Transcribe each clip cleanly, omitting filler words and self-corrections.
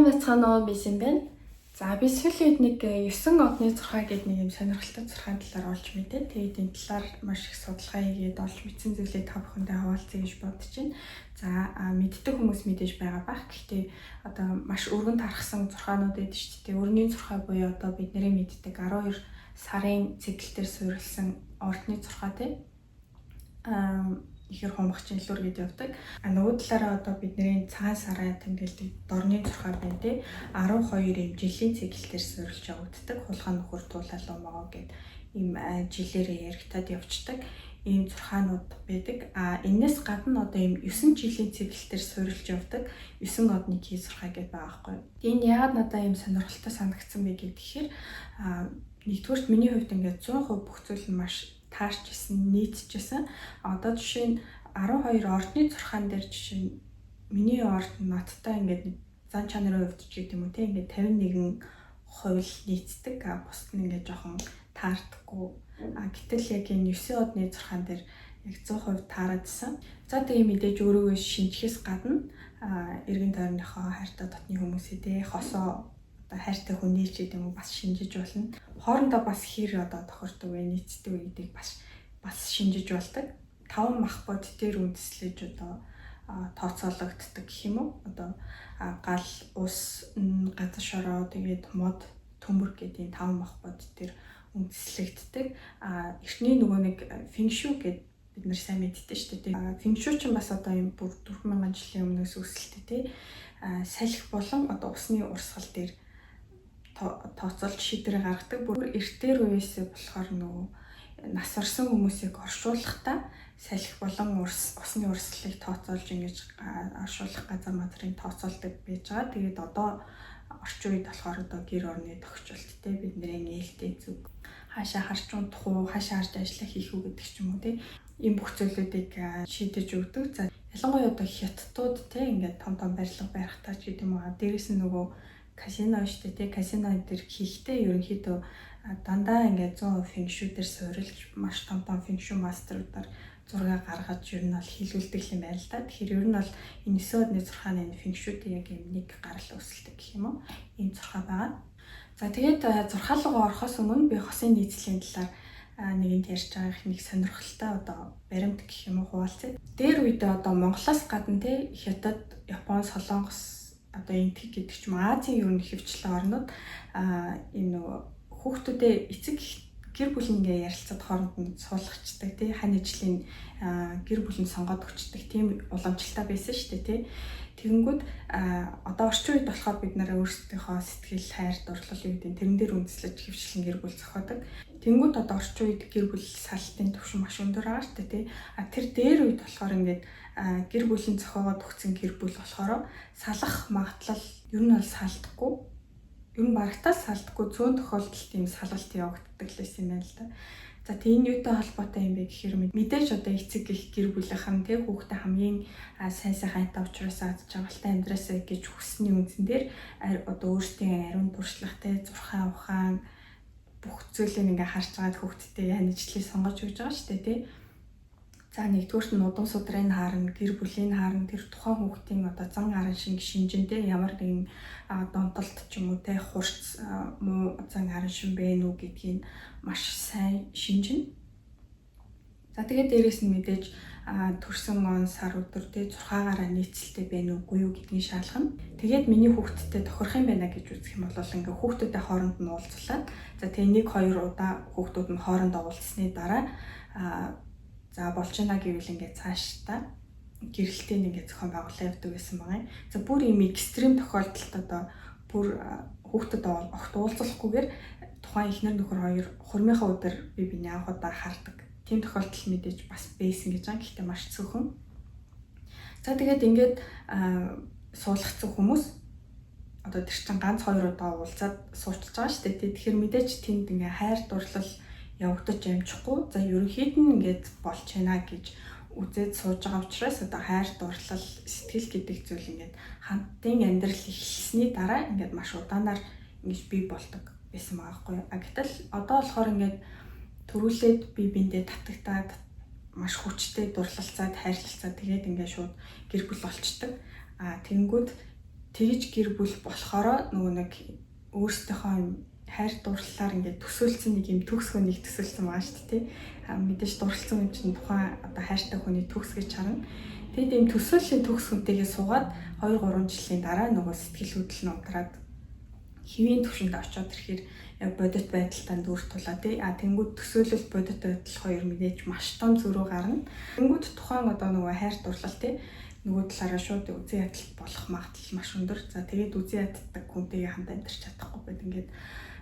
Сайн байцгаана уу, би Симбэн. За би сүүлийн үед нэг 9 одны зурхаа гэдэг нэг юм сонирхолтой зурхаан талаар олж мэдээ. Тэгээд энэ талаар маш их судалгаа хийгээд олж мэдсэн зүйлээ та бүхэндээ хаваалцъя гэж бодож байна. За мэддэг хүмүүс мэдээж байгаа бах. Гэхдээ одоо маш өргөн тархсан зурхаанууд байдаг шүү дээ. Өрний зурхаа буюу одоо бидний мэддэг 12 сарын цэглэлээр суурилсан ордны зурхаа тийм ихэр хумгчин илүүр гэдээ явдаг. Нөгөө талаараа одоо бидний цагаан сараа тэмдэглэдэг дорны зурхаа байна тий. 12 юм жилийн цэглэлээр суурилж явагддаг. Хулгай нөхөр туулал умаа гэд ийм жилээрээ яригтаад явцдаг ийм зурхаанууд байдаг. Энээс гадна одоо ийм 9 жилийн цэглэлээр суурилж явдаг 9 одны кей зурхаа гэдэг байгаа байхгүй. Энэ яагаад надад ийм сонирхолтой санагдсан бэ гэхээр нэгдүгээрт миний хувьд ингээд 100% бүх зүйл нь маш таарчсэн, нийцчихсэн. Одоо жишээ нь 12 ордны зурхаан дээр жишээ нь миний орд надтай ингээд зан чанарын хувьд ч гэдэг юм уу те ингээд 51% нийцдэг. Бусд нь ингээд жоохон таардаггүй. Гэтэл яг энэ 9 одны зурхаан дээр яг 100% таарадсан. За тэгээ мэдээж өөрийгөө шинжихээс гадна эргэн тойрныхоо хайртай дотны хүмүүсээ те хосоо хайртай хүний ч гэдэг юм уу бас шинжиж болно. Хоорондоо бас хэр одоо тохирдог вэ, нийцдэг вэ гэдгийг бас шинжиж болдог. 5 мах бод дээр үндэслэж одоо тооцоологддог гэх юм уу? Одоо гал, ус, газар шороо, тэгээд мод, төмөр гэдэг 5 мах бод дээр үндэслэгддэг. Эртний нөгөө нэг фэншүү гэдэг бид нар сайн мэддэг шүү дээ. Фэншүү ч бас одоо юм бүр 4000 жилийн өмнөөс үүсэлтэй тий. Салхи болон одоо усны урсгал дээр тооцоолж шийдвэр гаргадаг. Бүр эртээр үеэсээ болохоор нөгөө нас орсон хүмүүсийг оршуулахдаа салхи болон усны урсгалыг тооцоолж ингэж оршуулах газар мадрын тооцоолдог байж байгаа. Тэгээд одоо орчин үед болохоор одоо гэр орны тохиолдолтой бидний нээлттэй зүг хаашаа харж унтах уу, хаашаа харж ажиллах хийх үү гэдэг ч юм уу тийм ийм бүх зүйлүүдийг шийдэж өгдөг. За ялангуяа одоо хятадууд тийм ингээд том барилга барихтаа ч гэдэг юм уу. Дээрээс нь нөгөө казино шүү дээ. Казино дээр хийхдээ ерөнхийдөө дандаа ингээд 100% фэншүү дээр суурилж маш том фэншүү мастеруудаар зураг гаргаж ер нь бол хийлгүүлдэг юм байна л да. Тэгэхээр ер нь бол энэ 9 одны зурхааны энэ фэншүүтэй яг юм нэг гарал үүсэлдэг гэх юм уу. Ийм зурхаа байгаа. За тэгээд зурхаа руу орохоос өмнө би хосын нийцлийн талаар нэгэнд ярьж байгаа их нэг сонирхолтой одоо баримт гэх юм уу хуваалцъя. Дээр үедээ одоо Монголоос гадна те Хятад, Япон, Солонгос одоо энтэг гэдэг ч юм Азийн ер нь хөвчлэн орнууд энэ нөгөө хүүхдүүдээ эцэг гэр бүл ингээ ярилцаад хооронд нь суулгачдаг тий хань ижлийн гэр бүлэнд сонгоод өгчдөг тийм уламжлалтай байсан шүү дээ тий. Тэгэнгүүт одоо орчин үед болохоор бид нараа өөрсдийнхөө сэтгэл хайр дурлал юу гэдэг тэрэн дээр үндэслэж хөвчлэн гэр бүл зохиодог. Тэнгүүд одоо орчин үед гэр бүл салтын түвшин маш өндөр байгаа шүү дээ тий. Тэр дээр үед болохоор ингээд гэр бүлийн зохиогоод өгсөн гэр бүл болохоор салах магадлал ер нь бол салдаггүй. Ер нь барагтаа салдаггүй зөөн тохиолдолд ийм салгалт явагддаг л байсан юм байна л да. За тэгээ энэ юутай холбоотой юм бэ гэхээр мэдээж одоо эцэг их гэр бүлийнхэн тэг хүүхдээ хамгийн сайн сайхантай уучраас ад жаргалтай амьдраасаа гэж хүссний үндсэн дээр одоо өөрсдийн ариун туршлагатай зурхаан ухаан бүх зүйлийг ингээ харж байгаад хүүхдтэй ханижлыг сонгож өгч байгаа шүү дээ тий. За нэгдүгürt нь удам судрын харна, гэр бүлийн харна, тэр тухайн хүүхдийн одоо зан арын шинжэндээ ямар нэгэн донтолт ч юм уу те хурц муу зан арын шин бэ нү гэдгийг маш сайн шинжинэ. За тэгээд дээрэс нь мэдээж төрсөн он сар өдөр те зурхаагаараа нийцэлтэй байна уугүй юу гэдгийг шалгана. Тэгээд миний хүүхдтэй тохирох юм байна гэж үзэх юм бол ингээ хүүхдүүдтэй хооронд нь уулзлаад за тэгээ 1-2 удаа хүүхдүүд нь хоорондоо уулзсны дараа за болж байна гэвэл ингээд цаашдаа гэрэлтийн ингээд зохион байгуулалт явдаг байсан байгаа юм. За бүр ийм экстрим тохиолдолд одоо бүр хүүхдэд огт уулзлахгүйгээр тухайн эхнэр нөхөр хоёр хурмынхаа өдөр бие биенээ анх удаа хардаг. Тийм тохиолдол мэдээж бас байсан гэж байгаа. Гэхдээ маш цөөхөн. За тэгээд ингээд суулгацсан хүмүүс одоо тэр чинь ганц 2 удаа уулзаад суучилж байгаа шүү дээ. Тэгэхээр мэдээж тэнд ингээ хайр дурлал явагдаж амжихгүй. За ерөнхийд нь ингээд болж байна гэж үзээд сууж байгаа учраас одоо хайр дурлал сэтгэл гэдэг зүйл ингээд хамтын амьдрал эхэлсний дараа ингээд маш удаанаар ингэж бий болдог байсан байгаа хгүй. Гэтэл одоо болохоор ингээд төрүүлээд бие биендээ татагтаад маш хүчтэй дурлалцаад хайрлалцаад тэгээд ингээд шууд гэр бүл болчдөг. Тэнгүүд тэгж гэр бүл болохоор нөгөө нэг өөрсдийнхөө хайр дурлалаар ингээд төсөөлсөн нэг юм төгс хүнийг төсөөлсөн байгаа шүү дээ. Мэдээж дурлалсан юм чинь тухайн одоо хайртай хүний төгс гэж харна. Тэгээд ийм төсөөллийн төгс хүнтэйгээ суугаад 2-3 жилийн дараа нөгөө сэтгэл хөдлөл нь удраад хэвийн төвшөнд очиод ирэхээр яг бодит байдалтай дүр тулаа тий. Тэнгүүд төсөөлөл бодит байдал хоёр мэдээж маш том зөрүү гарна. Тэнгүүд тухайн одоо нөгөө хайр дурлал тий нөгөө талаараа шууд үзэн ядалт болох магадлал маш өндөр. За тэгээд үзэн яддаг хүнтэйгээ хамт амьдарч чадахгүй байд ингээд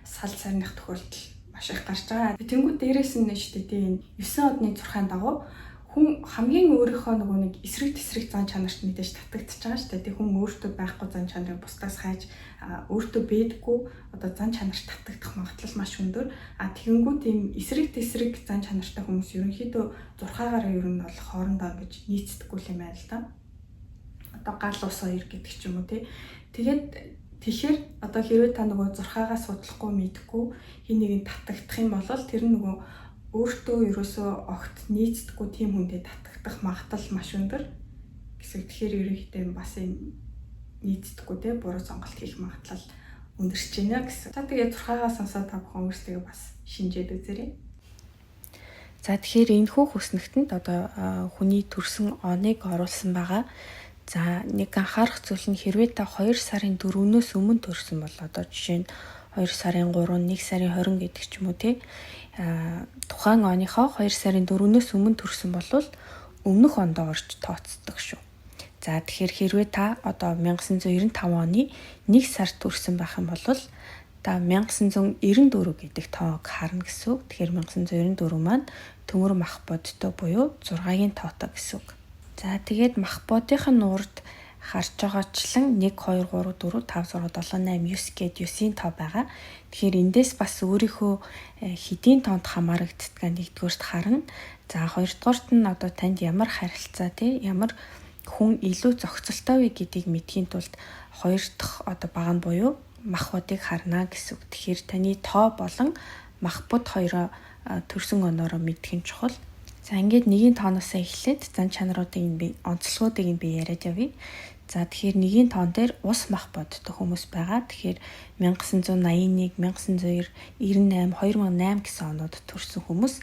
сал сарных тохиолдол маш их гарч байгаа. Тэнгүүд дээрээс нь шүү дээ тий 9 одны зурхаан дагуу хүн хамгийн өөрийнхөө нөгөө нэг эсрэг тесрэг зан чанарт мэдээж татагдчихж байгаа шүү дээ. Тэг хүн өөртөө байхгүй зан чанарыг бусдаас хайж өөртөө бэдэггүй одоо зан чанарт татагдах магадлал маш өндөр. Тэгэнгүүт ийм эсрэг тесрэг зан чанартай хүмүүс ерөнхийдөө зурхаагаараа ер нь бол хоорондоо гэж нийцдэггүй юм байна л да. Одоо гал ус хоёр гэдэг ч юм уу тий. Тэгэхээр одоо хэрвээ та нөгөө зурхаагаа судлахгүй мэдхгүй хин нэгийг татагдах юм бол тэр нөгөө өөртөө ерөөсөө огт нийцдэггүй тийм хүнтэй татагдах магадлал маш өндөр гэсэн. Тэгэхээр ерөнхийдөө бас юм нийцдэггүй те буруу сонголт хийх магадлал өндөрч байна гэсэн. За тэгээд зурхаагаа сонсоод та бүхэн өөрсдөө бас шинжээд үзээрэй. За тэгэхээр энэхүү хүснэгтэнд одоо хүний төрсөн оныг оруулсан байгаа. За нэг анхаарах зүйл нь хэрвээ та 2 сарын 4-өөс өмнө төрсөн бол одоо жишээ нь 2 сарын 3, 1 сарын 20 гэдэг ч юм уу тий. Тухайн оныхоо 2 сарын 4-өөс өмнө төрсөн бол өмнөх ондоо орж тооцдог шүү. За тэгэхээр хэрвээ та одоо 1995 оны 1 сард төрсэн байх юм бол та 1994 гэдэг тоог харна гэсэн үг. Тэгэхээр 1994 маань төмөр мах бодтой буюу 6-гийн тоотой гэсэн үг. За тэгээд мах бодийн нуурд харж байгаачлан 1 2 3 4 5 6 7 8 9 гээд 9-ийн тоо байгаа. Тэгэхээр эндээс бас өөрийнхөө хэдийн тоонд хамаарагддгаа нэгдүгээрт харна. За хоёрдугаарт нь одоо танд ямар харилцаа тий ямар хүн илүү зохицолтой вэ гэдгийг мэдхийн тулд хоёр дахь одоо баг нь буюу мах бодыг харна гэсэн үг. Тэгэхээр таны тоо болон мах бод хоёроо төрсөн оноороо мэдэх нь чухал. За ингээд нэгийн тооноос эхлээд зан чанаруудын онцлогуудыг би яриад явъя. За тэгэхээр нэгийн тоон дээр ус мах бодтой хүмүүс байгаа. Тэгэхээр 1981, 1998, 2008 гэсэн оноод төрсэн хүмүүс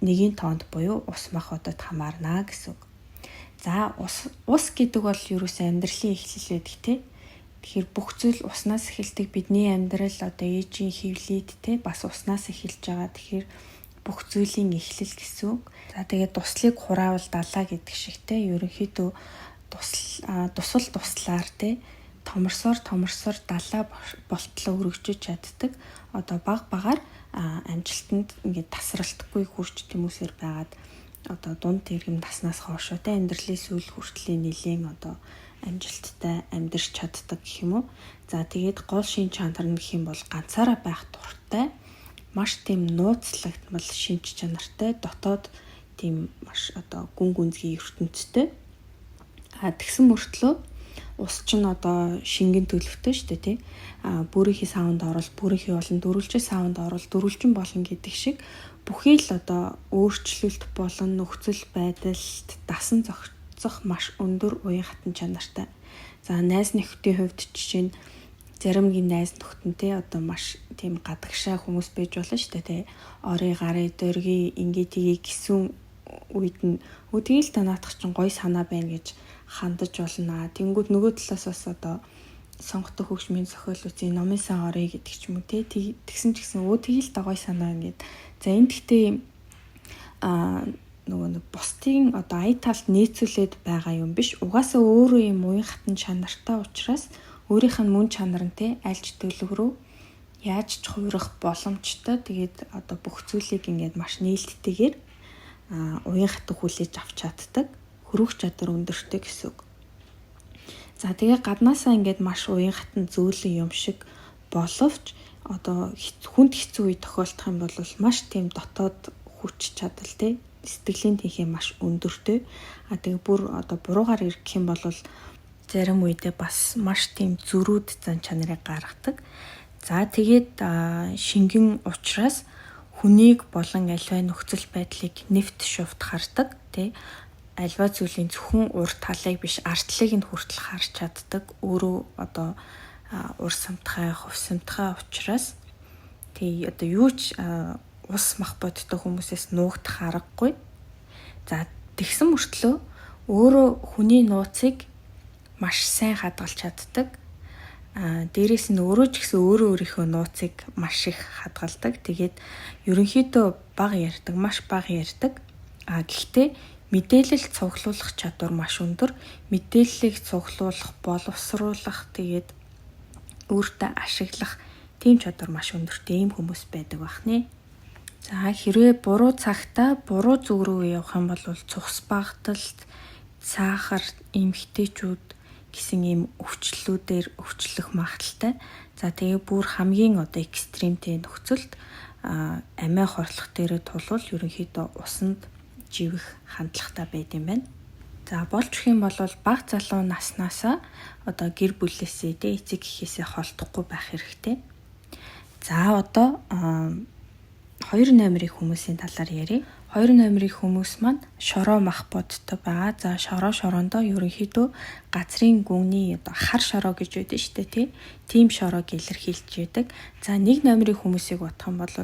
нэгийн тоонд буюу ус мах бодод хамаарна гэсэн үг. За ус гэдэг бол ерөөсөө амьдралын эхлэл байдаг тий. Тэгэхээр бүх зүйл уснаас эхэлдэг. Бидний амьдрал одоо ээжийн хөвлөд тий бас уснаас эхэлж байгаа. Тэгэхээр бүх зүйлийн эхлэл гэсэн үг. За тэгээд туслыг хураавал далаа гэдэг шиг тий ерөнхийдөө тусал туслаар тий томорсоор далаа болтлоо өргөжөж чаддаг. Одоо баг багаар амжилтанд ингээд тасралтгүй хурж тэмүүсээр байгаад одоо дунд тэргэм таснаас хоошоо тий амьдралын сүүл хүртлийн нэлийн одоо амжилттай амьдарч чаддаг гэх юм уу. За тэгээд гол шин чанар нь гэх юм бол ганцаараа байх дуртай, маш тийм нууцлагдмал шинж чанартай, дотоод тийм маш одоо гүн гүнзгий ертөнцтэй. Тэгсэн мөртлөө ус чинь одоо шингэн төлөвтэй шүү дээ тий. Бүрийнхээ саунд орол, бүрийнхээ болон дөрвөлжин саунд орол, дөрвөлжин болон гэдэг шиг бүхий л одоо өөрчлөлт болон нөхцөл байдалд дасан зохицох маш өндөр уян хатан чанартай. За найз нөхдийн хувьд жишээ нь заримгийн найз нөхдөнтэй одоо маш тийм гадагшаа хүмүүс байж болно шүү дээ тий. Орой гарын дөргийн ингээд гисэн үед нь үдгээл танаадах чинь гой санаа байна гэж хандаж болно. Тэнгүүд нөгөө талаас бас одоо сонгодог хөгжмийн зохиол үзье номын сан орё гэдэг ч юм уу тий. Тэгсэн ч гэсэн тэгэл дагой санаа ингээд. За энэ гэхдээ нөгөө нэг бусдын одоо ая талд нийцүүлээд байгаа юм биш. Угаасаа өөрөө юм уян хатан чанартай учраас өөрийнх нь мөн чанар нь тий альж төлөв рүү яаж ч хувирах боломжтой. Тэгээд одоо бүх зүйлийг ингээд маш нээлттэйгээр уян хатан хүлээж авч чаддаг. Хөрөх чадвар өндөртэй гэсэн үг. За тэгээ гаднаасаа ингээд маш уян хатан зөөлөн юм шиг боловч одоо хүнд хэцүү үе тохиолдох юм бол маш тийм дотоод хүч чадал тий сэтгэлийн тэнхээ маш өндөртэй. Тэгээ бүр одоо буруугаар ирэх юм бол зарим үедээ бас маш тийм зөрүүд зан чанарыг гаргадаг. За тэгээд шингэн ухраас хүнийг болон аливаа нөхцөл байдлыг нэвт шувт хардаг тий. альва зүйлийн зөвхөн ур талыг биш артлыг нь хүртэл харж чаддаг. Өөрөө одоо ур самтгай, хувь самтгай учраас одоо юу ч ус мах боддог хүмүүсээс нуугдах аргагүй. За тэгсэн мөртлөө өөрөө хүний нууцыг маш сайн хадгалж чаддаг. Дээрээс нь өөрөө ч гэсэн өөрийнхөө нууцыг маш их хадгалдаг. Тэгээд ерөнхийдөө бага ярьдаг, маш бага ярьдаг. Гэхдээ мэдээлэл цуглуулах чадвар маш өндөр. Мэдээллийг цуглуулах, боловсруулах, тэгээд өөртөө ашиглах тийм чадвар маш өндөртэй ийм хүмүүс байдаг бахны. За хэрвээ буруу цагтаа буруу зүг рүү явах юм бол цухс багталт, сахар, эмгтээчүүд гэсэн ийм өвчлөлүүдээр өвчлөх магадaltaй. За тэгээ бүр хамгийн одоо экстремтэй нөхцөлд амиа хорлох дээрээ тулвал ерөнхийдөө усанд живэх хандлагатай байд юм байна. За болж өгөх юм бол бага залуу наснаасаа одоо гэр бүлээсээ эцэг эхээсээ холдохгүй байх хэрэгтэй. За одоо 2 номерын хүмүүсийн талаар ярив. 2 номерын хүмүүс маань шороо мах боддог байгаа. За шороондоо ерөнхийдөө газрын гүнний одоо хар шороо гэж байдаг шүү дээ тий. Тийм шороог илэрхийлж байдаг. За 1 номерын хүмүүсийг бодох юм бол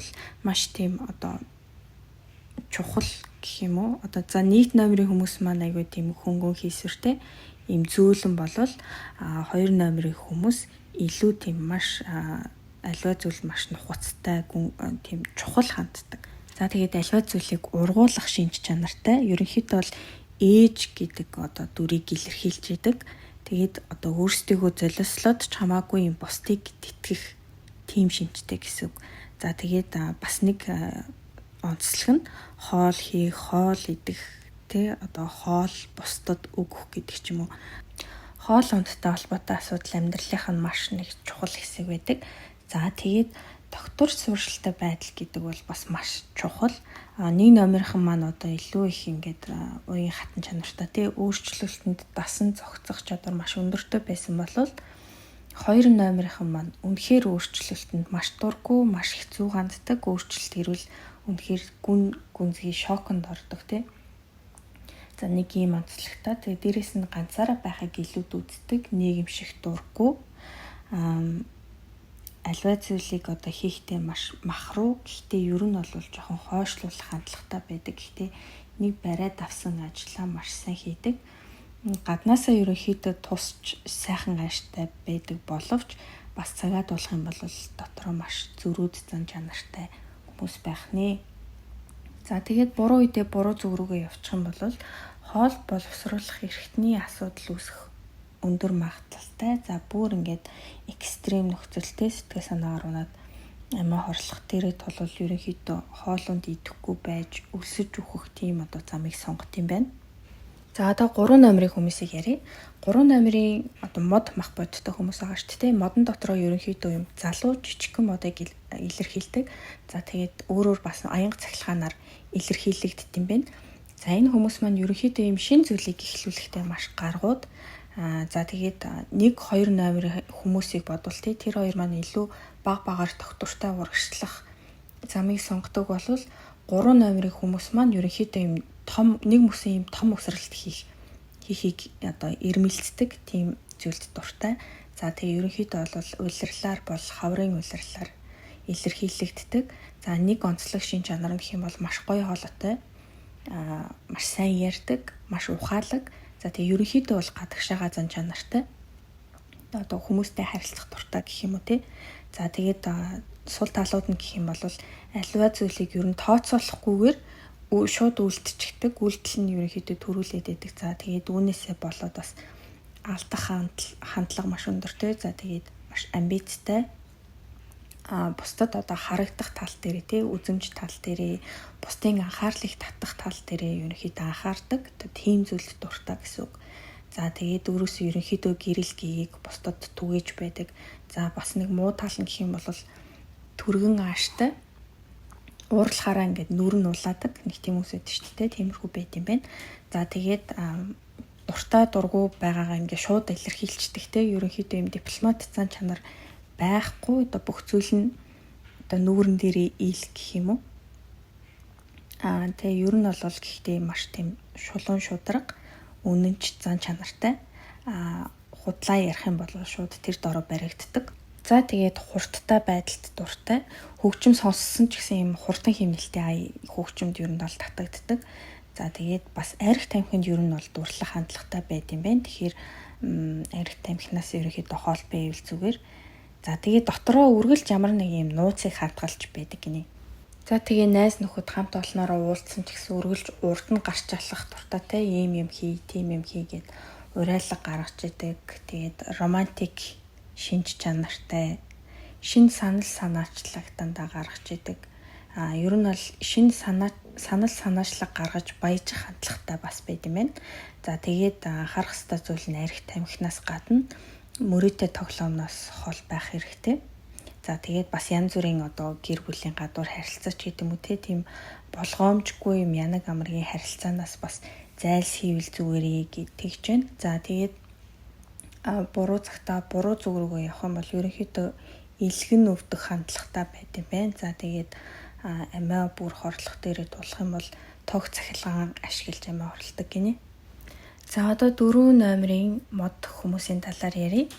маш тийм одоо чухал гэх юм уу? Одоо за 1 номерын хүмүүс маань айгүй тийм хөнгөн хийсвэртэй ийм зөөлөн болвол 2 номерын хүмүүс илүү тийм маш аливаа зүйл маш нухацтай тийм чухал ханддаг. За тэгээд аливаа зүйлийг ургуулах шинж чанартай. Ерөнхийдөө бол ээж гэдэг одоо дүрийг илэрхийлж идэг. Тэгээд одоо өөрсдийгөө золиослоод ч хамаагүй юм бусдыг тэтгэх тийм шинжтэй гэсэн үг. За тэгээд бас нэг онцлог нь хоол хийх, хоол идэх, тэ одоо хоол бусдад өгөх гэдэг ч юм уу. Хоол ундтай холбоотой асуудал амьдралынх нь маш нэг чухал хэсэг байдаг. За тэгээд доктор сууршилтай байдал гэдэг бол бас маш чухал. 1 номерхан маань одоо илүү их ингээд уян хатан чанартай тий өөрчлөлтөнд дасан зохицох чадвар маш өндөртэй байсан бол 2 номерхан маань үнэхээр өөрчлөлтөнд маш дурггүй, маш хэцүү ханддаг. Өөрчлөлт ирвэл үнэхээр гүнзгий шоконд ордог тий. За нэг юм онцлогтой. Тэгээ дээрэс нь ганцаараа байхыг илүүд үздэг, нийгэмших дурггүй. Аливаа зүйлийг одоо хийхдээ маш махруу, гэхдээ ер нь бол жоохон хойшлуулах хандлагатай байдаг. Гэхдээ нэг бариад авсан ажлаа маш сайн хийдэг. Гаднаасаа ерөнхийдөө тусч сайхан ааштай байдаг боловч бас цагаад болох юм бол дотроо маш зөрүүд зан чанартай хүмүүс байх нэ. За тэгээд буруу үедээ буруу зүг рүүгээ явчих юм бол хоол боловсруулах эрхтний асуудал үүсэх өндөр магадaltaй. За бүр ингээд экстрем нөхцөлтэй сэтгэл санаагаар унаад амиа хорлох дээрээ тулвал ерөнхийдөө хоолунд идэхгүй байж өлсөж үхэх тийм одоо замыг сонгох юм байна. За одоо 3 номерын хүмүүсийг ярив. 3 номерын одоо мод мах бодтой хүмүүс байгаа шүү дээ. Модон дотроо ерөнхийдөө юм залуу жижигхэн модыг илэрхийлдэг. За тэгээд өөрөөр бас аянга цахилгаанаар илэрхийлэгддэг юм байна. За энэ хүмүүс маань ерөнхийдөө юм шин зүйлийг эхлүүлэхдээ маш гаргууд. За тэгээд 1-2 номерын хүмүүсийг бодвол тэр хоёр маань илүү багаар тогтвортой урагшлах замыг сонгодог бол 3 номерын хүмүүс маань ерөнхийдөө юм том нэг мөсөн юм том өсрэлт хийхийг одоо ирмэлцдэг тийм зүйлд дуртай. За тэгээ ерөнхийдөө бол улирлаар бол хаврын улирлаар илэрхийлэгддэг. За нэг онцлог шин чанар гэх юм бол маш гоё хоолойтой, маш сайн ярьдаг, маш ухаалаг. За тэгээ ерөнхийдөө бол гадагшаага зан чанартай. Одоо хүмүүстэй харилцах дуртай гэх юм уу те. За тэгээд сул талууд нь гэх юм бол аливаа зүйлийг ер нь тооцоолохгүйгээр шууд үлдчихдэг. Үйлдэл нь ерөнхийдөө төрүүлээд байдаг. За тэгээд үүнээсээ болоод бас алдах хандлага маш өндөртэй. За тэгээд маш амбицтай. Бусдад одоо харагдах тал дээр те үзэмж тал дээр бусдын анхаарлыг татах тал дээр ерөнхийдөө анхаардаг. Тийм зүйлд дуртай гэсэн үг. За тэгээд өөрөөсөө ерөнхийдөө гэрэл гээгийг бусдад түгээж байдаг. За бас нэг муу тал нь гэх юм бол түргэн ааштай. Уурлахаараа ингээд нүрэн улаадаг нэг тийм үс өгдөө шүү дээ. Тиймэрхүү байт юм байна. За тэгээд уртаа дургу байгаагаа ингээд шууд илэрхийлцдэг те ерөнхийдөө юм дипломат зан чанар байхгүй. Одоо бүх зүйл нь одоо нүүрэн дээрээ ийл гэх юм уу. Тэгээ ер нь бол гэхдээ маш тийм шулуун шударга, үнэнч зан чанартай. Худлаа ярих юм бол шууд тэр дороо баригддаг. За тэгээд хурдтай байдалд дуртай. Хөгжим сонссон ч гэсэн юм хурдан хэмнэлттэй хөгжимд ер нь бол татагддаг. За тэгээд бас арх тамхинд ер нь бол дурлах хандлагатай байд юм байна. Тэгэхээр арх тамхинаас ерөнхийдөө хоол байвал зүгээр. За тэгээд дотроо үргэлж ямар нэг юм нууцыг хадгалж байдаг гинэ. За тэгээ найз нөхөд хамт олноороо уулзсан ч гэсэн үргэлж урд нь гарч алах дуртай ийм юм хий, тийм юм хий гэд урайлаг гаргаж идэг. Тэгээд романтик шинж чанартай, шин санал санаачлаг дандаа гаргаж идэг. Ер нь бол шин санал санаачлаг гаргаж баяжих хандлагатай бас байд юм байна. За тэгээд харах ёстой зүйл нь арх тамхинаас гадна мөрөөдөө тоглоомноос хол байх хэрэгтэй. За тэгээд бас янз бүрийн гэр бүлийн гадуур харилцаач гэдэг юм уу тийм болгоомжгүй юм янаг амргийн харилцаанаас бас зайлс хийвэл зүгээрээ гэж байна. За тэгээд буруу цагтаа буруу зүг рүүгээ явах юм бол ерөнхийдөө илгэн өвдөх хандлагатай байд юм байна. За тэгээд амиа бүр хорлох дээрээ тулах юм бол тог цахилгаан ашиглаж амиа хорлдог гинэ. За одоо 4 номерын мод хүмүүсийн талаар ярив.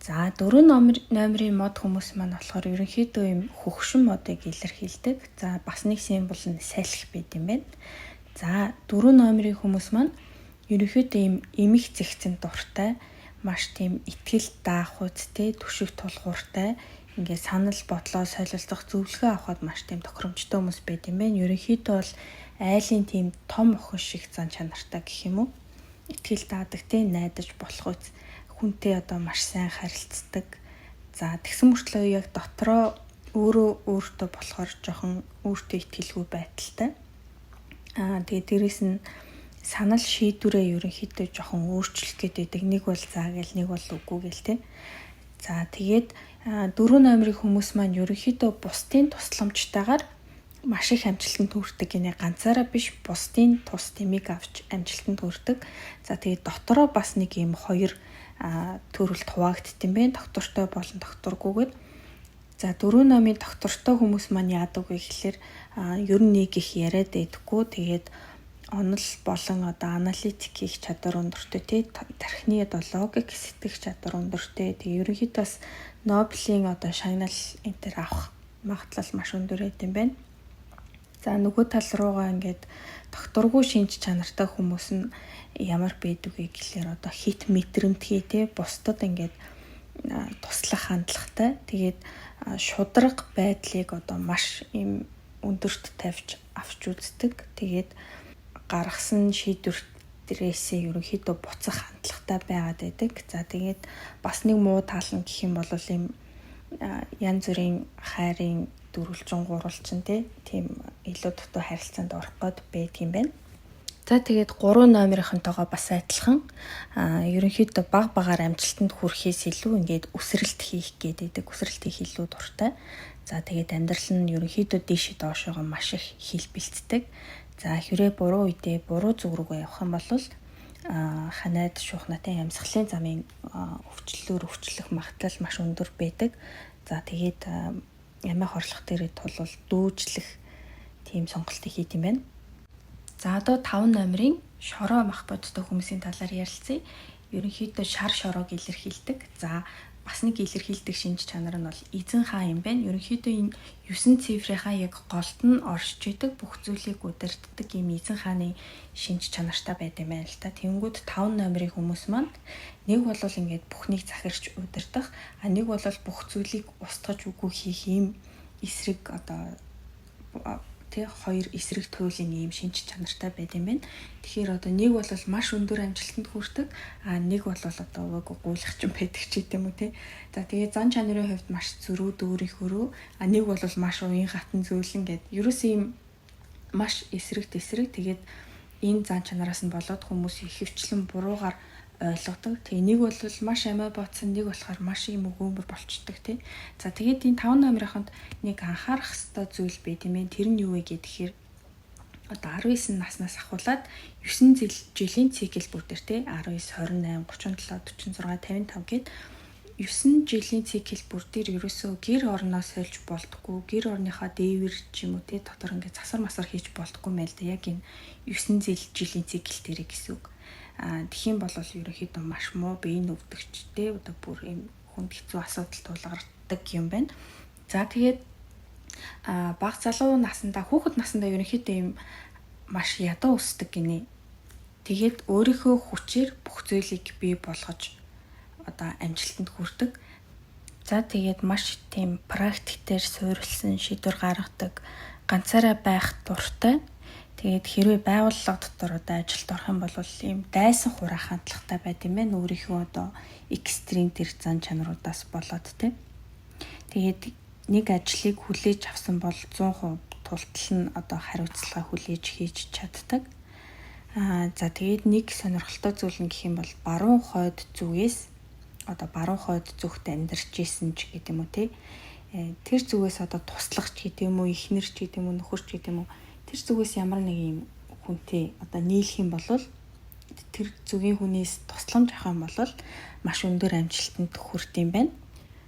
За 4 номерын мод хүмүүс маань болохоор ерөнхийдөө юм хөгшин модыг илэрхийлдэг. За бас нэг символ нь салхи байд юм байна. За 4 номерын хүмүүс маань ерөнхийдөө юм эмх зэгцэн дуртай, маш тийм итгэл даахуйцтэй, түшиг тулгууртай, ингээд санал бодлоо солилцох зөвлөгөө авахд маш тийм тохиромжтой хүмүүс байд юм байна. Ерөнхийдөө бол айлын тийм том охин шиг зан чанартай гэх юм уу? Итгэл даадаг те найдаж болох үз. Хүнтэй маш сайн харилцдаг. За тэгсэн мөртлөө яг дотроо өөртөө болохоор жоохон өөртөө итгэлгүй байдалтай. Тэгээд дээрэс нь санал шийдвэрээ ерөнхийдөө жоохон өөрчлөх гэдэг. Нэг бол заа гэл, нэг бол үгүй гэл те. За тэгээд 4 номерын хүмүүс маань ерөнхийдөө бусдын тусламжтайгаар маш их амжилтанд хүрдэг гинэ. Ганцаараа биш, бусдын тус тэмийг авч амжилтанд хүрдэг. За тэгээд дотроо бас нэг юм хоёр төрөлд хуваагдсан байна. Доктортой болон докторгүйгээд. За 4 номын доктортой хүмүүс маань яадаг вэ гэхэлэр ер нь нэг их яриад байдаггүй. Тэгээд онол болон аналитик хийх чадвар өндөртэй тий. Тархины логик сэтгэх чадвар өндөртэй. Тэгээд ерөнхийдөө бас Нобелийн шагнал энэ төр авах магадлал маш өндөр байт юм байна. За нөгөө тал руугаа ингээд докторгүй шинж чанартай хүмүүс нь ямар байдг вэ гэхэлэр хит мэдрэмтгий те бусдад ингээд туслах хандлагатай. Тэгээд шудраг байдлыг маш им өндөрт тавьж авч үздэг. Тэгээд гаргасан шийдвэртээсээ ерөнхийдөө буцах хандлагатай байгаад байдаг. За тэгээд бас нэг муу тал нь гэх юм бол им янз бүрийн хайрын дөрвөлжин гурвалжин тийм илүү дутуу харилцаанд орох гээд байдаг юм байна. За тэгээд 3 номерынхантайгаа бас адилхан ерөнхийдөө баг багаар амжилтанд хүрэхээс илүү ингээд үсрэлт хийх гэдэг. Үсрэлт хийх илүү дуртай. За тэгээд амьдрал нь ерөнхийдөө дээшээ доошоогоо маш их хилбэлцдэг. За хэрэг буруу үедээ буруу зүг рүүгээ явах юм бол ханаад шуухнатай амьсгалын замын өвчлөх магадлал маш өндөр байдаг. За тэгээд амиа хорлох дээрээ тулвал дүүжлэх тийм сонголтыг хийх юм байна. За одоо 5 номерын шороо мах бодтой хүмүүсийн талаар ярилцъя. Ерөнхийдөө шар шороог илэрхийлдэг. За бас нэг илэрхийлдэг шинж чанар нь бол эзэн хаан юм байна. Ерөнхийдөө энэ 9 цифрийнхаа яг голд нь оршиж идэг бүх зүйлийг удирддаг юм эзэн хааны шинж чанартай байд юм байна л та. Тэнгүүд 5 номерын хүмүүс маань нэг бол ингээд бүхнийг захирч удирдах, нэг бол бүх зүйлийг устгаж үгүй хийх юм эсрэг хоёр эсрэг туйлын ийм шинж чанартай байд юм байна. Тэгэхээр нэг бол маш өндөр амжилтанд хүрдэг, нэг бол гуйлахч байдаг ч гэдэм үү те. За тэгээд зан чанарын хувьд маш зөрүү дөөрийнхөрөө, нэг бол маш уян хатан зөөлөн гэд. Ерөөс ийм маш эсрэг тэгээд энэ зан чанараас нь болоод хүмүүс ихэвчлэн буруугаар ойлгодог. Тэгээ нэг бол маш амиа ботсон, нэг болохоор маш юм өгөөмөр болчдөг тий. За тэгээд энэ 5 номерынханд нэг анхаарах ёстой зүйл байт юм ээ. Тэр нь юу вэ гэхээр 19 наснаас ахуулаад 9 жилийн цикл бүтэр тий 19, 28, 37, 46, 55 гээд 9 жилийн цикл бүр дээр ерөөсөө гэр орноо сольж болдгоо, гэр орныхаа дээвэр ч юм уу те дотор ингээд засар масар хийж болдгоо мэл да яг энэ 9 жилийн цикл дээр гэсэн үг. Тэгхийн бол ерөнхийдөө маш муу биеийн өвдөгчтэй одоо бүр юм хүнд хэцүү асуудал тулгардаг юм байна. За тэгээд бага залуу насндаа хүүхэд насндаа ерөнхийдөө юм маш ядуу өсдөг гинэ. Тэгээд өөрийнхөө хүчээр бүх зүйлийг бий болгож одоо амжилтанд хүрдэг. За тэгээд маш тийм практикээр суурилсан шийдвэр гаргадаг, ганцаараа байх дуртай. Тэгээд хэрвээ байгууллага дотор одоо ажилд орох юм бол ийм дайсан хураа хандлагатай байт юм байна. Өөрийнхөө одоо экстрим тэр зан чанаруудаас болоод те. Тэгээд нэг ажлыг хүлээж авсан бол 100% тултал нь одоо хариуцлага хүлээж хийж чаддаг. За тэгээд нэг сонирхолтой зүйл нь гэх юм бол баруун хойд зүгээс одоо баруун хойд зүгт амьдарч исэн ч гэдэг юм уу те. Тэр зүгээс одоо туслагч гэдэг юм уу, ихнэр ч гэдэг юм уу, нөхөр ч гэдэг юм уу. Тэр зүгээс ямар нэг юм хүнтэй одоо нийлэх юм бол тэр зүгийн хүнээс тусламж авах юм бол маш өндөр амжилтанд хүрэх юм байна.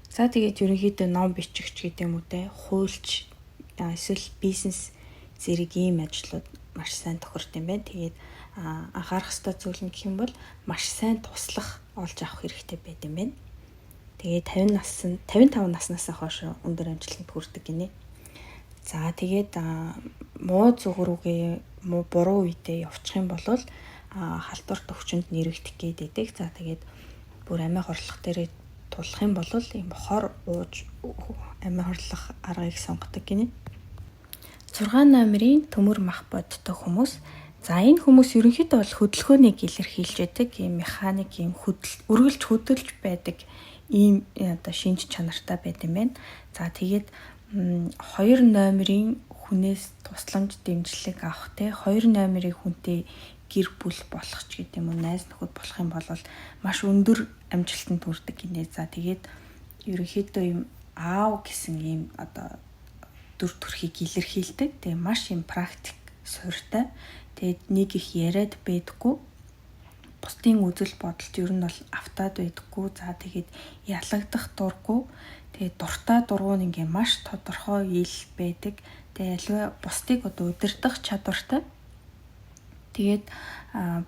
За тэгээд ерөнхийдөө ном бичигч гэдэг юм уу те, хуульч эсвэл бизнес зэрэг ийм ажлууд маш сайн тохирт юм байна. Тэгээд анхаарах ёстой зүйл нь гэх юм бол маш сайн туслах олж авах хэрэгтэй байт юм байна. Тэгээд 55 наснаас хойш өндөр амжилтанд хүрдэг гинэ. За тэгээд муу зүг рүүгээ муу буруу үедээ явчих юм бол халдварт өвчнөд нэрвэгдэх гэдэг. За тэгээд бүр амиа хорлох дээрээ тулах юм бол ийм хор ууж амиа хорлох аргыг сонгодог гинэ. 6 номерын төмөр мах боддог хүмүүс. За энэ хүмүүс ерөнхийдөө бол хөдөлгөөнийг илэрхийлж байдаг ийм механик, ийм үргэлж хөдөлж байдаг ийм одоо шинж чанартай байт юм байна. За тэгээд 2 номерын хүнээс тусламж дэмжлэг авах те 2 номерын хүнтэй гэр бүл болох ч гэдэг юм уу, найз нөхөд болох юм бол маш өндөр амжилтанд хүрдэг гинэ. За тэгээд ерөнхийдөө ийм аав гэсэн ийм одоо дүр төрхийг илэрхийлдэг. Тэгээ маш ийм практик суурьтай. Тэгээд нэг их яриад байдаггүй. Бусдын үзэл бодолд ер нь бол автаад байдаггүй. За тэгээд ялагдах дурггүй. Тэгээд дуртай дургуун ингээ маш тодорхой ил байдаг. Тэгээд аливаа бусдыг одоо удирдах чадвартай. Тэгээд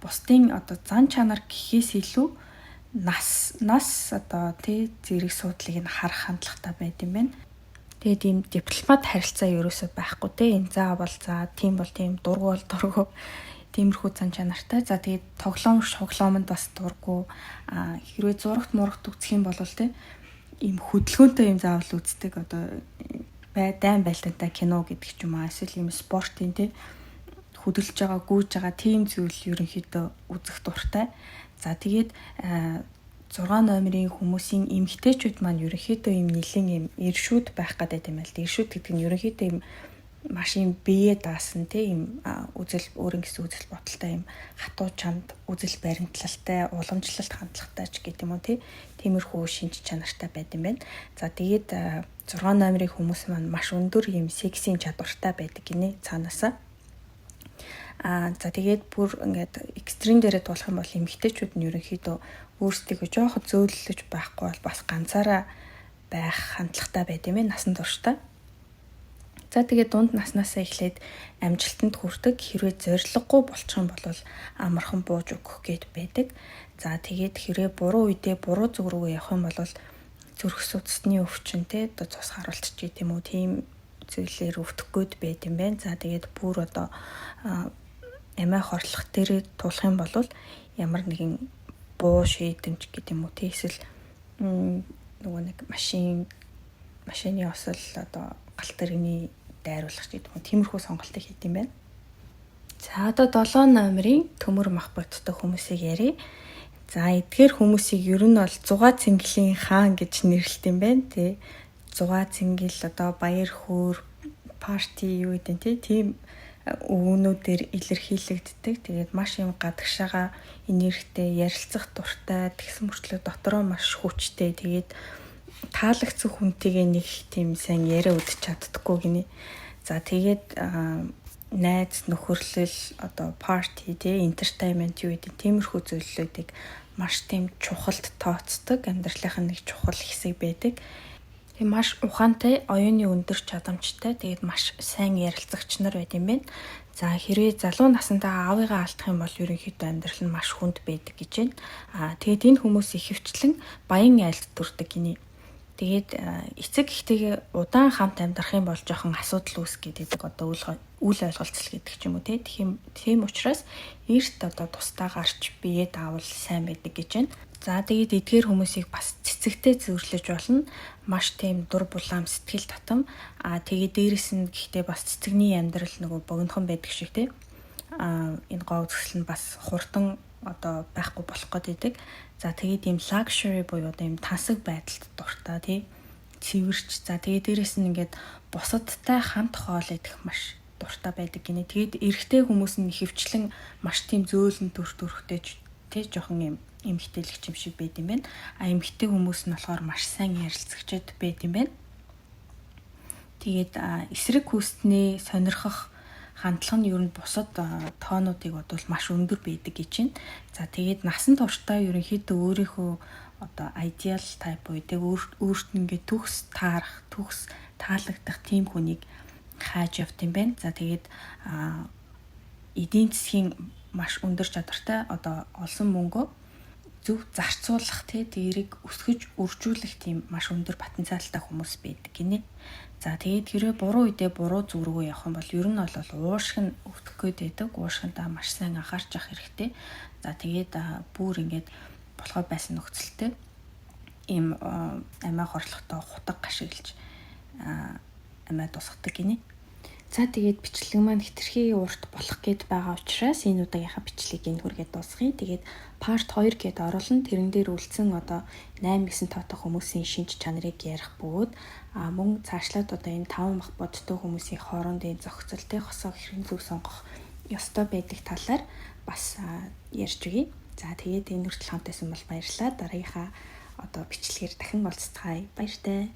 бусдын одоо зан чанар гэхээс илүү нас одоо тий зэрэг суудлыг нь харах хандлагатай байд юм байна. Тэгээд ийм дипломат харилцаа ерөөсөө байхгүй те. Энэ заавал за тийм бол тийм, дургу бол дургу. Тиймэрхүү зан чанартай. За тэгээд шоглоомонд бас дургу. Хэрвээ зурагт мурагт үзэх юм бол те ийм хөдөлгөөнтэй юм заавал үздэг одоо дайн байлтантай кино гэдэг ч юм аа. Эсвэл ийм спортын те хөдөлж байгаа, гүйж байгаа тийм зүйл ерөнхийдөө үзэх дуртай. За тэгээд 6 номерын хүмүүсийн эмгтээчүүд маань ерөнхийдөө юм нэлен юм иршүүд байх гэдэг юм байна л. Иршүүд гэдэг нь ерөнхийдөө юм маш юм бие даасан тийм өөрийн гэсэн үзэл бодолтой юм хатуу чамд үзэл баримтлалтай, уламжлалт хандлагатай ч гэдэг юм уу тиймэрхүү шинж чанартай байд юм байна. За тэгээд 6 номерын хүмүүс маань маш өндөр юм сексийн чадвартай байдаг гинэ цаанаасаа. За тэгээд бүр ингээд экстрим дээрээ тулах юм бол эмгтээчүүд нь ерөнхийдөө өөрсдийгөө жоохон зөөлөж байхгүй бол бас ганцаараа байх хандлагатай байд юм насан туршдаа. За тэгээд дунд наснаасаа эхлээд амжилтанд хүрдэг. Хэрвээ зориггүй болчих юм бол амархан бууж өгөх гээд байдаг. За тэгээд хэрвээ буруу үедээ буруу зүг рүү явах юм бол зүрх судасны өвчин одоо цус харуулчих гэдэг юм уу тийм зүйлээр өвдөх гээд байд юм байна. За тэгээд бүр одоо амиа хорлох дээрээ тулах юм бол ямар нэгэн буу шийдэмж гэдэг юм уу эсвэл нөгөө нэг машины осол одоо галт тэрэгний дайруулах гэдэг юм. Тиймэрхүү сонголтыг хийд юм байна. За одоо 7 номерын төмөр мах бодтой хүмүүсийг ярив. За эдгээр хүмүүсийг ер нь бол зугаа цэнгэлийн хаан гэж нэрлэлт юм байна тий. Зугаа цэнгэл одоо баяр хөөр парти юу гэдэг тийм өвгнүүдээр илэрхийлэгддэг. Тэгээд маш юм гадагшаага энергитэй, ярилцах дуртай, тэгсэн мөртлөө дотроо маш хүчтэй. Тэгээд таалагцсан хүнтэйгээ нэг тийм сайн яриа үдч чаддаггүй гинэ. За тэгээд найз нөхөрлөл одоо парти тий, entertainment юу гэдэг тиймэрхүү зүйлүүдийг маш тийм чухалд тооцдог, амьдралын нэг чухал хэсэг байдаг. Маш ухаантай, оюуны өндөр чадамжтай, тэгээд маш сайн ярилцагч нар байд юм байна. За хэрвээ залуу насндаа аавыгаа алдах юм бол ерөнхийдөө амьдрал нь маш хүнд байдаг гэж байна. Тэгээд энэ хүмүүс ихэвчлэн баян айлд төрдөг гинэ. Тэгээд эцэг эхтэйгээ удаан хамт амьдрах юм бол жоохон асуудал үүсгээд одоо үл ойлголцол гэдэг ч юм уу тийм учраас эрт одоо тусдаа гарч биеэ даавал сайн байдаг гэж байна. За тэгээд эдгээр хүмүүсийг бас цэцэгтэй зөвөрлөж болно. Маш тийм дур булаам сэтгэл татам. Тэгээд дээрэс нь гэхдээ бас цэцэгний амьдрал нөгөө богинохон байдаг шиг тийм. Энэ гоо үзэсгэлэн бас хурдан одоо байхгүй болох гэдэг. За тэгээд ийм luxury буюу одоо ийм тансаг байдалд дуртай тий. Цэвэрч. За тэгээд дээрэс нь ингээд бусадтай хамт хоол идэх маш дуртай байдаг гинэ. Тэгээд эрэгтэй хүмүүс нь ихэвчлэн маш тийм зөөлөн төрхтэй тий жоохон ийм эмгтээлэгч юм шиг байд юм байна. Эмгтэй хүмүүс нь болохоор маш сайн ярилцагчд байд юм байна. Тэгээд эсрэг хүснээ сонирхох хандлага нь ер нь бусад тоонуудыг бодвол маш өндөр байдаг гэж байна. За тэгээд насан туршдаа ерөнхийдөө өөрийнхөө одоо ideal type байдаг өөрт нь ингээд төгс таарах, төгс таалагдах тийм хүнийг хааж явт юм байна. За тэгээд эдийн засгийн маш өндөр чадвартай одоо олсон мөнгөө зөв зарцуулах тэрийг өсгөж үржүүлэх тийм маш өндөр потенциалтай хүмүүс байдаг гинэ. За тэгээд хэрвээ буруу үедээ буруу зүг рүү явах юм бол ер нь бол уушиг нь өвдөх гээд байдаг. Уушигтаа маш сайн анхаарч явах хэрэгтэй. За тэгээд бүр ингээд болохоо байсан нөхцөлтэй ийм амиа хорлохтой хутаг гашиглаж амиа тусгадаг гинэ. За тэгээд бичлэг маань хэтэрхий урт болох гээд байгаа учраас энэ удаагийнхаа бичлэгийг энэ хүргээд дуусгая. Тэгээд part 2 гээд оруулна. Тэрэн дээр үлдсэн одоо 8-9 тоотой хүмүүсийн шинж чанарыг ярих бөгөөд мөн цаашлаад одоо энэ 5 мах бодтой хүмүүсийн хоорондын зохицолтой хосоо хэрхэн зөв сонгох ёстой байдаг талаар бас ярьж өгье. За тэгээд энэ хүртэл хамтайсан бол баярлалаа. Дараагийнхаа одоо бичлэгээр дахин уулзцгаая. Баяртай.